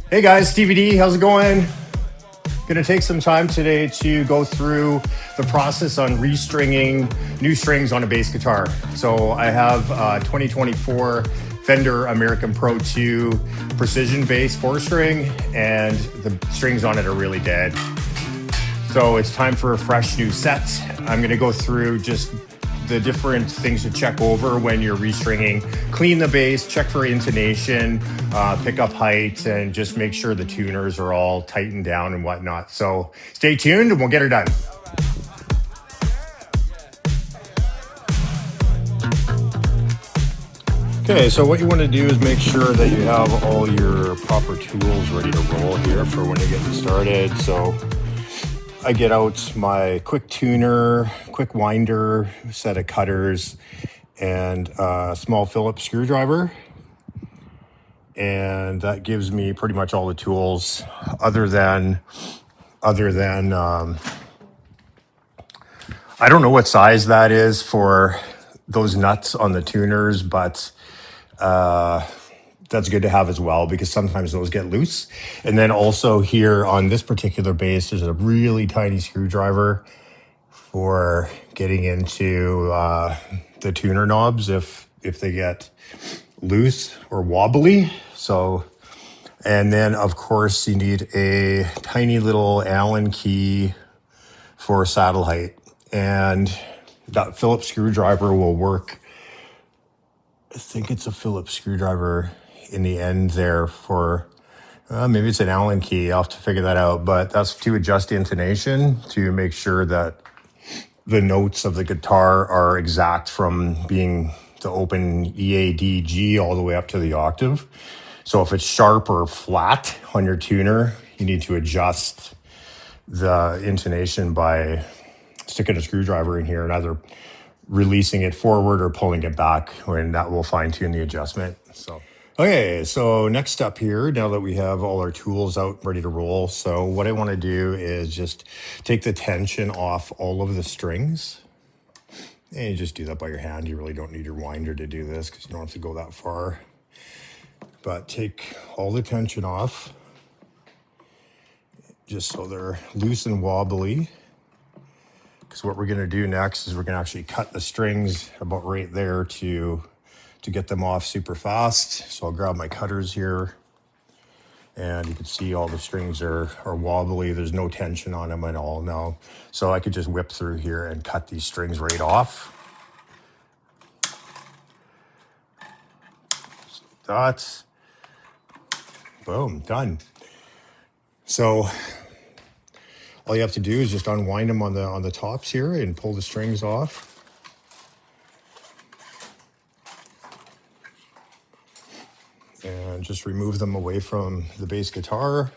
Hey guys, Stevie D, how's it going? Gonna take some time today to go through the process on restringing new strings on a bass guitar. So I have 2024 Fender American Pro 2 Precision Bass 4-string, and the strings on it are really dead. So it's time for a fresh new set. I'm gonna go through just the different things to check over when you're restringing. Clean the bass, check for intonation, pick up height, and just make sure the tuners are all tightened down and whatnot. So stay tuned and we'll get her done. Okay, so what you want to do is make sure that you have all your proper tools ready to roll here for when you're getting started. So I get out my quick tuner, quick winder, set of cutters, and a small Phillips screwdriver. And that gives me pretty much all the tools other than I don't know what size that is for those nuts on the tuners, but that's good to have as well because sometimes those get loose. And then also here on this particular bass, there's a really tiny screwdriver for getting into the tuner knobs if they get loose or wobbly. So, and then of course you need a tiny little Allen key for saddle height, and that Phillips screwdriver will work. I think it's a Phillips screwdriver in the end there for, maybe it's an Allen key. I'll have to figure that out, but that's to adjust intonation to make sure that the notes of the guitar are exact from being the open E, A, D, G all the way up to the octave. So if it's sharp or flat on your tuner, you need to adjust the intonation by sticking a screwdriver in here and either releasing it forward or pulling it back, and that will fine tune the adjustment. So, okay, so next step here, now that we have all our tools out ready to roll. So what I want to do is just take the tension off all of the strings. And you just do that by your hand. You really don't need your winder to do this because you don't have to go that far. But take all the tension off just so they're loose and wobbly. Because what we're going to do next is we're going to actually cut the strings about right there to get them off super fast. So I'll grab my cutters here, and you can see all the strings are wobbly. There's no tension on them at all now. So I could just whip through here and cut these strings right off. That's boom, done. So all you have to do is just unwind them on the tops here and pull the strings off. And just remove them away from the bass guitar.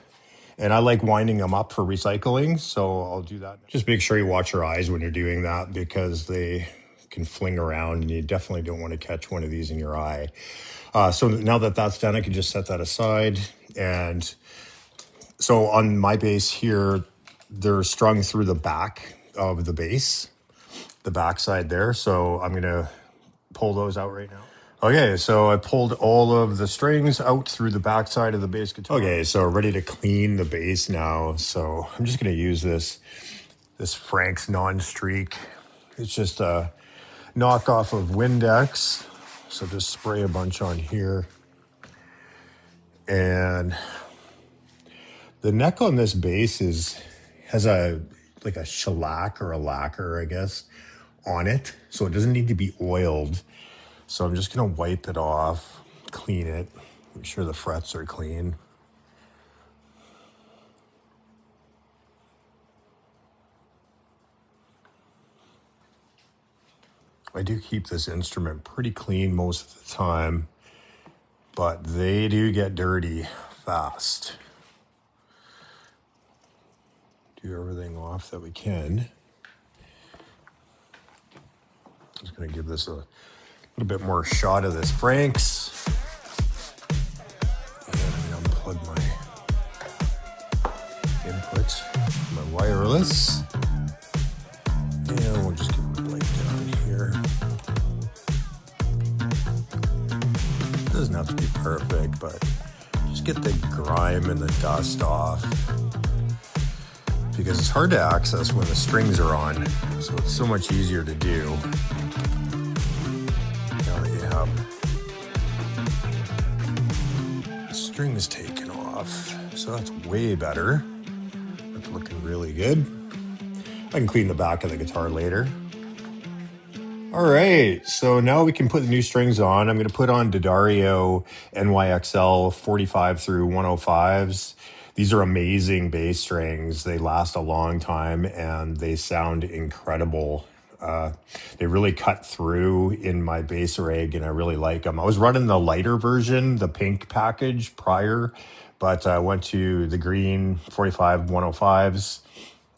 And I like winding them up for recycling, so I'll do that. Just make sure you watch your eyes when you're doing that because they can fling around and you definitely don't want to catch one of these in your eye. So now that that's done, I can just set that aside. And so on my bass here, they're strung through the back of the bass, the back side there. So I'm gonna pull those out right now. Okay, so I pulled all of the strings out through the back side of the bass guitar. Okay, so ready to clean the bass now. So I'm just gonna use this Frank's non-streak. It's just a knockoff of Windex. So just spray a bunch on here. And the neck on this bass has like a shellac or a lacquer, I guess, on it. So it doesn't need to be oiled. So I'm just gonna wipe it off, clean it, make sure the frets are clean. I do keep this instrument pretty clean most of the time, but they do get dirty fast. Do everything off that we can. Just gonna give this a little bit more shot of this Frank's. And I'm gonna unplug my inputs, my wireless. And we'll just give it a blade down here. Doesn't have to be perfect, but Just get the grime and the dust off, because it's hard to access when the strings are on, so it's so much easier to do now that you have the strings taken off. So that's way better. That's looking really good. I can clean the back of the guitar later. All right, so now we can put the new strings on. I'm going to put on D'Addario NYXL 45 through 105s. These are amazing bass strings. They last a long time and they sound incredible. They really cut through in my bass rig and I really like them. I was running the lighter version, the pink package prior, but I went to the green 45 105s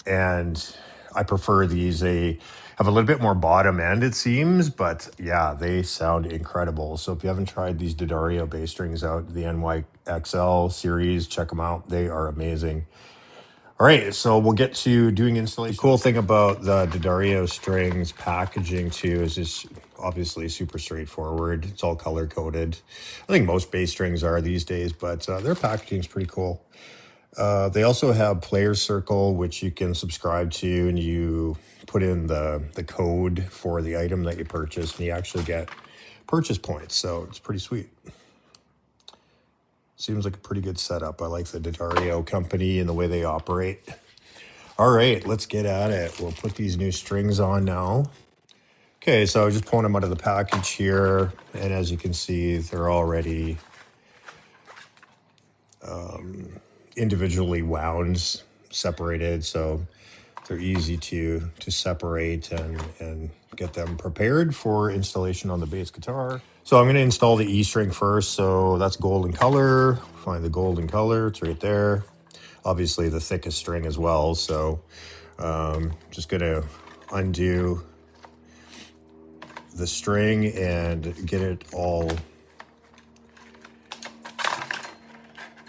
and I prefer these. They have a little bit more bottom end, it seems, but yeah, they sound incredible. So if you haven't tried these D'Addario bass strings out, the NYXL series, check them out. They are amazing. All right, so we'll get to doing installation. The cool thing about the D'Addario strings packaging too is it's obviously super straightforward. It's all color coded. I think most bass strings are these days, but their packaging is pretty cool. They also have Player Circle, which you can subscribe to, and you put in the code for the item that you purchased, and you actually get purchase points. So it's pretty sweet. Seems like a pretty good setup. I like the D'Addario company and the way they operate. All right, let's get at it. We'll put these new strings on now. Okay, so I was just pulling them out of the package here, and as you can see, they're already individually wound, separated, so they're easy to separate and get them prepared for installation on the bass guitar. So I'm going to install the E string first. So that's golden color. Find the golden color. It's right there. Obviously the thickest string as well. So just going to undo the string and get it all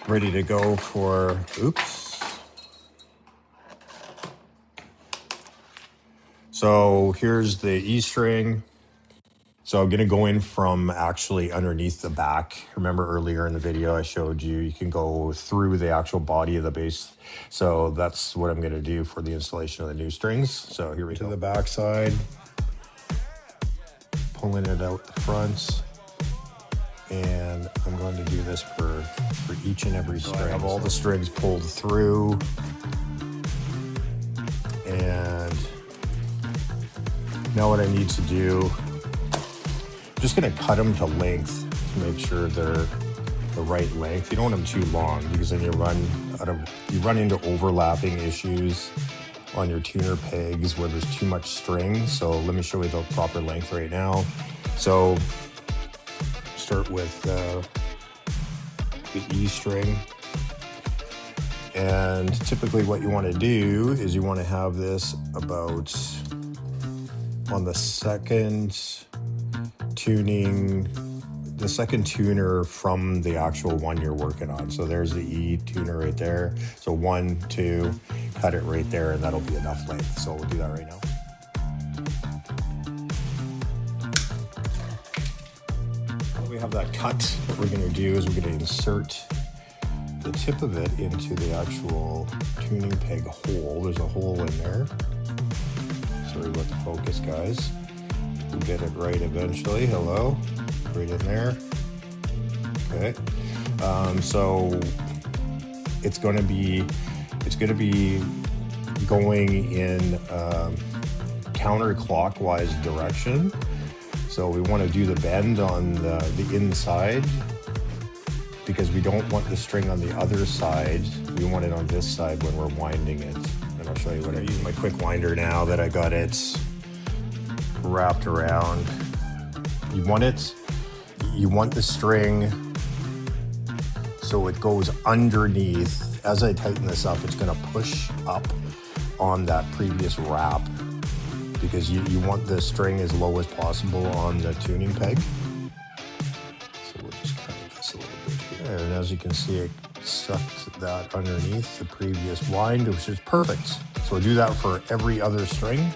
ready to go for, oops. So here's the E string. So I'm gonna go in from actually underneath the back. Remember earlier in the video I showed you, you can go through the actual body of the bass. So that's what I'm gonna do for the installation of the new strings. So here we go. To the back side, pulling it out the front. And I'm going to do this for each and every string. I have all the strings pulled through. And now what I need to do, I'm just gonna cut them to length to make sure they're the right length. You don't want them too long because then you run into overlapping issues on your tuner pegs where there's too much string. So let me show you the proper length right now. So start with the E string, and typically what you want to do is you want to have this about on the second tuner from the actual one you're working on. So there's the E tuner right there. So 1, 2, cut it right there, and that'll be enough length. So we'll do that right now. We have that cut. What we're going to do is we're going to insert the tip of it into the actual tuning peg hole. There's a hole in there. Sorry about the focus, guys. We'll get it right eventually. Hello, right in there. Okay. So it's going to be going in counterclockwise direction. So we want to do the bend on the inside because we don't want the string on the other side. We want it on this side when we're winding it. And I'll show you what I use my quick winder now that I got it wrapped around. You want the string so it goes underneath. As I tighten this up, it's going to push up on that previous wrap, because you want the string as low as possible on the tuning peg. So we'll just cut this a little bit here. And as you can see, it sucked that underneath the previous wind, which is perfect. So we'll do that for every other string.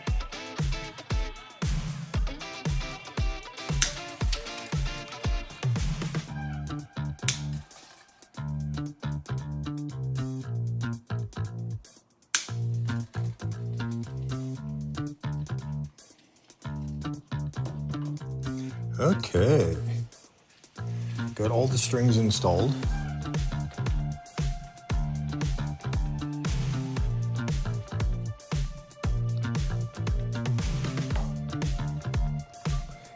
Okay. Got all the strings installed.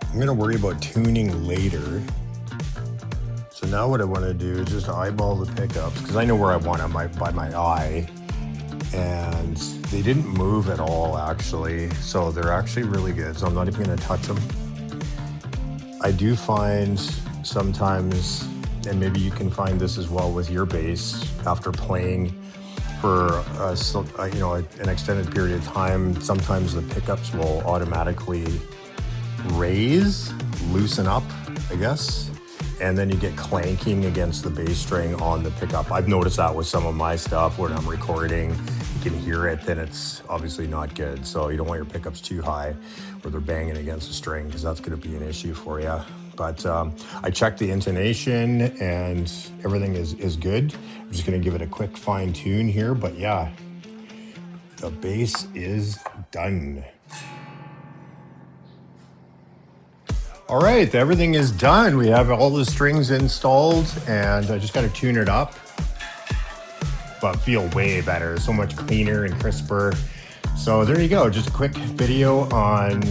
I'm gonna worry about tuning later. So now what I want to do is just eyeball the pickups, because I know where I want them by my eye. And they didn't move at all, actually. So they're actually really good. So I'm not even gonna touch them. I do find sometimes, and maybe you can find this as well with your bass, after playing for an extended period of time, sometimes the pickups will automatically loosen up, I guess, and then you get clanking against the bass string on the pickup. I've noticed that with some of my stuff when I'm recording. You can hear it, then it's obviously not good. So you don't want your pickups too high where they're banging against the string, because that's going to be an issue for you. But I checked the intonation and everything is good. I'm just going to give it a quick fine tune here, but yeah, the bass is done. All right, everything is done. We have all the strings installed, and I just got to tune it up, but feel way better, so much cleaner and crisper. So there you go, just a quick video on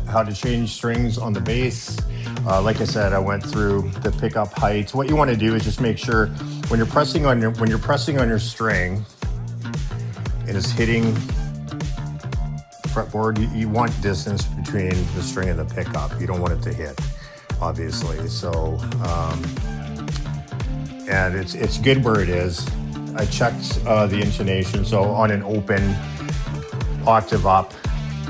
how to change strings on the bass. Like I said, I went through the pickup heights. What you want to do is just make sure when you're pressing on your string and it's hitting the fretboard, you want distance between the string and the pickup. You don't want it to hit, obviously. So, and it's good where it is. I checked the intonation. So on an open octave up,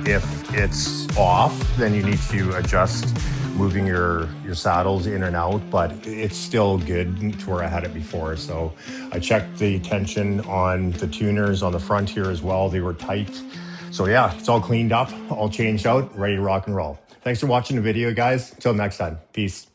if it's off, then you need to adjust moving your saddles in and out, but it's still good to where I had it before. So I checked the tension on the tuners on the front here as well. They were tight. So yeah, it's all cleaned up, all changed out, ready to rock and roll. Thanks for watching the video, guys. Until next time, peace.